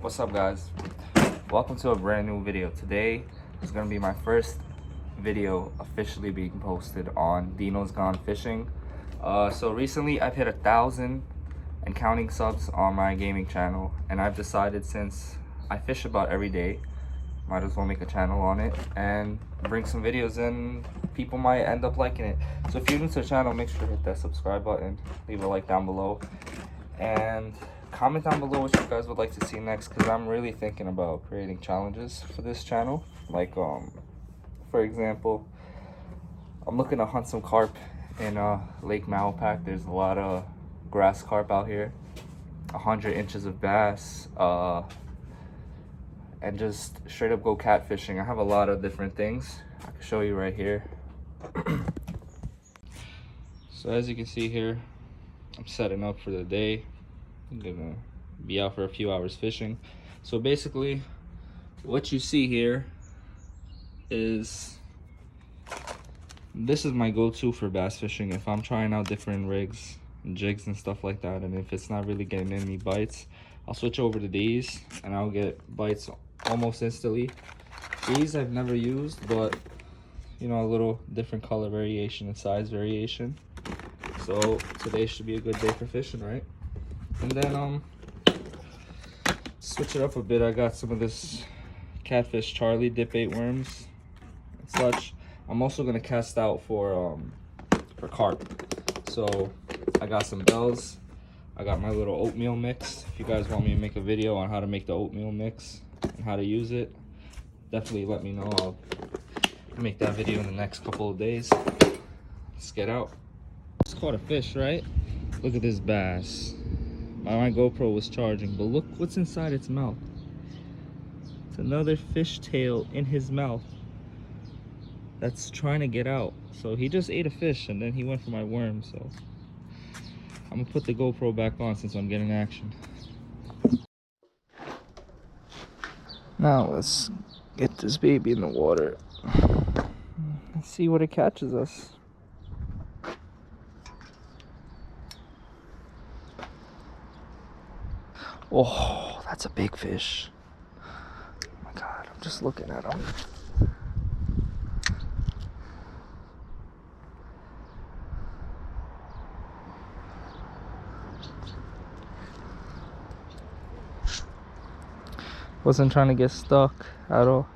What's up, guys? Welcome to a brand new video. Today is going to be my first video officially being posted on DinoGoneFishing. So recently I've hit 1,000 and counting subs on my gaming channel, and I've decided, since I fish about every day, might as well make a channel on it and bring some videos in. People might end up liking it. So if you're new to the channel, make sure to hit that subscribe button, leave a like down below, and comment down below what you guys would like to see next, because I'm really thinking about creating challenges for this channel. Like for example, I'm looking to hunt some carp in Lake Mahopac. There's a lot of grass carp out here, 100 inches of bass, and just straight up go catfishing. I have a lot of different things I can show you right here. So as you can see here, I'm setting up for the day. I'm gonna be out for a few hours fishing. So basically what you see here is, this is my go-to for bass fishing if I'm trying out different rigs and jigs and stuff like that, and if it's not really getting any bites, I'll switch over to these and I'll get bites almost instantly. These I've never used, but you know, a little different color variation and size variation. So today should be a good day for fishing, right? And then switch it up a bit. I got some of this Catfish Charlie dip bait worms and such. I'm also gonna cast out for carp. So I got some bells. I got my little oatmeal mix. If you guys want me to make a video on how to make the oatmeal mix and how to use it, definitely let me know. I'll make that video in the next couple of days. Let's get out. Just caught a fish, right? Look at this bass. My GoPro was charging, but look what's inside its mouth. It's another fish tail in his mouth that's trying to get out. So he just ate a fish and then he went for my worm. So I'm gonna put the GoPro back on since I'm getting action. Now let's get this baby in the water. Let's see what it catches us. Oh, that's a big fish. Oh my God, I'm just looking at him. Wasn't trying to get stuck at all.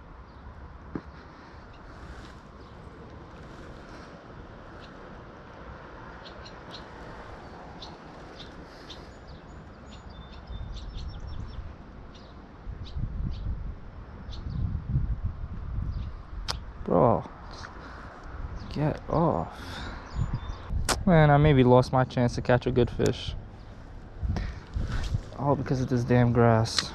Bro, get off. Man, I maybe lost my chance to catch a good fish. All because of this damn grass.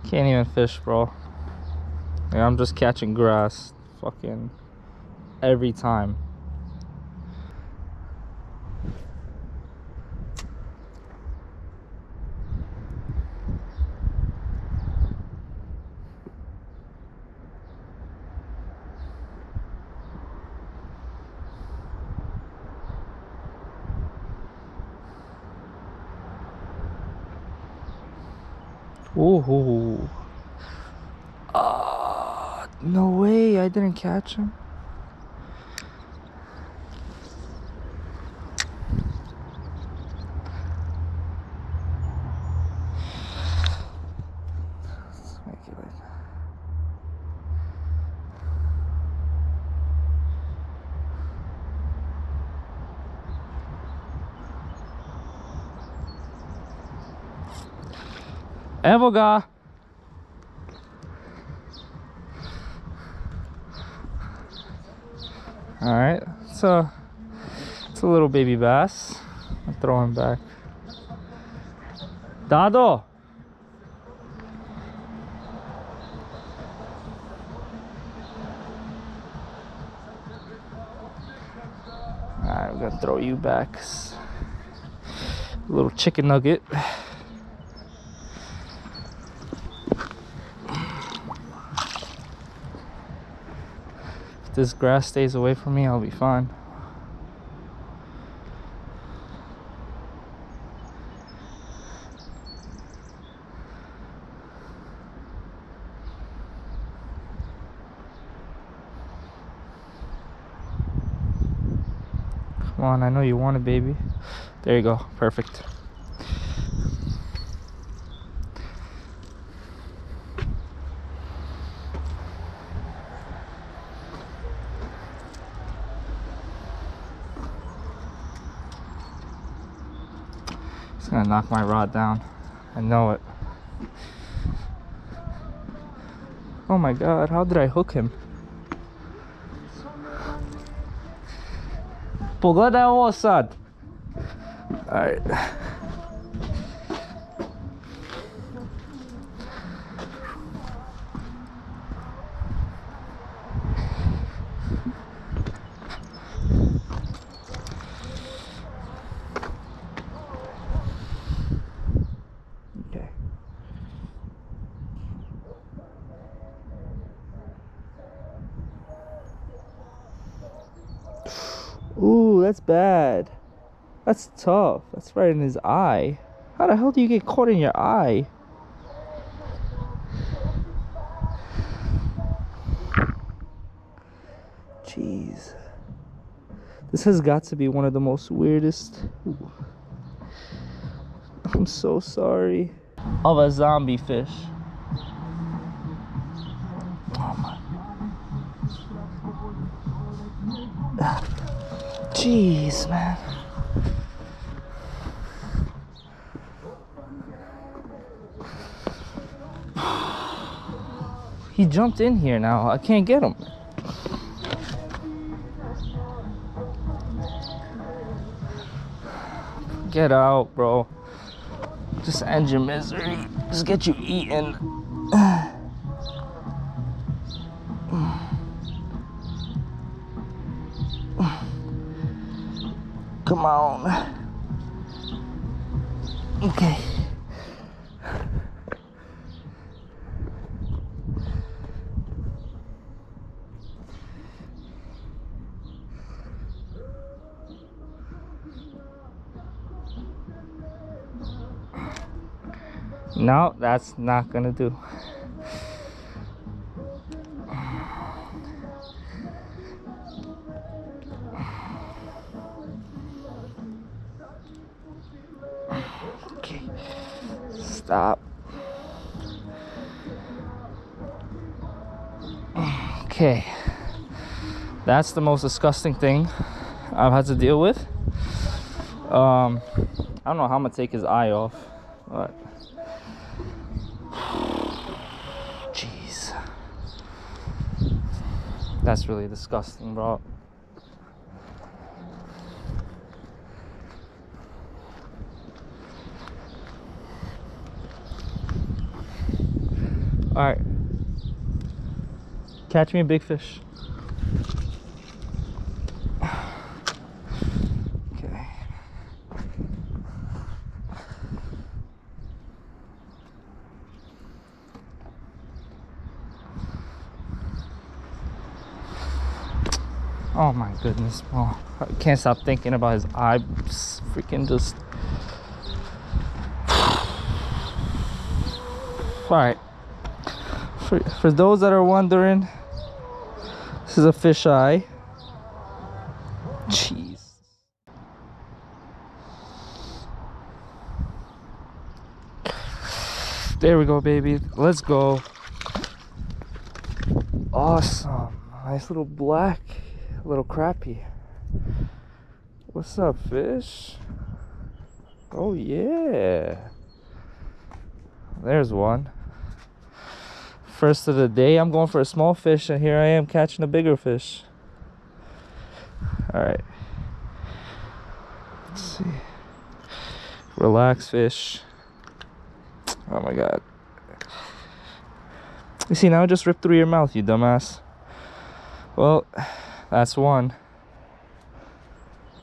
Can't even fish, bro. Like, I'm just catching grass fucking every time. Ooh. No way, I didn't catch him. Let's make it like that. Evoga. All right, so it's a little baby bass. I'll throw him back. Dado. Alright, we're gonna throw you back. A little chicken nugget. If this grass stays away from me, I'll be fine. Come on, I know you want it, baby. There you go, perfect. He's gonna knock my rod down. I know it. Oh my god, how did I hook him? Pogoda osad. Alright. Okay. Ooh, that's bad. That's tough. That's right in his eye. How the hell do you get caught in your eye? Jeez. This has got to be one of the most weirdest. Ooh. I'm so sorry. Of a zombie fish. Oh my. Jeez, man. He jumped in here now. I can't get him. Get out, bro. Just end your misery. Just get you eaten. Come on. Okay. No, that's not gonna do. Okay, stop. Okay, that's the most disgusting thing I've had to deal with. I don't know how I'm gonna take his eye off, but jeez, that's really disgusting, bro. All right, catch me a big fish. Okay. Oh my goodness, bro. I can't stop thinking about his eye. Freaking just. All right. For those that are wondering, this is a fish eye. Jeez. There we go, baby. Let's go. Awesome. Nice little black, little crappie. What's up, fish? Oh yeah. There's one. First of the day. I'm going for a small fish, and here I am catching a bigger fish. All right. Let's see. Relax, fish. Oh my god. You see, now it just ripped through your mouth, you dumbass. Well, that's one.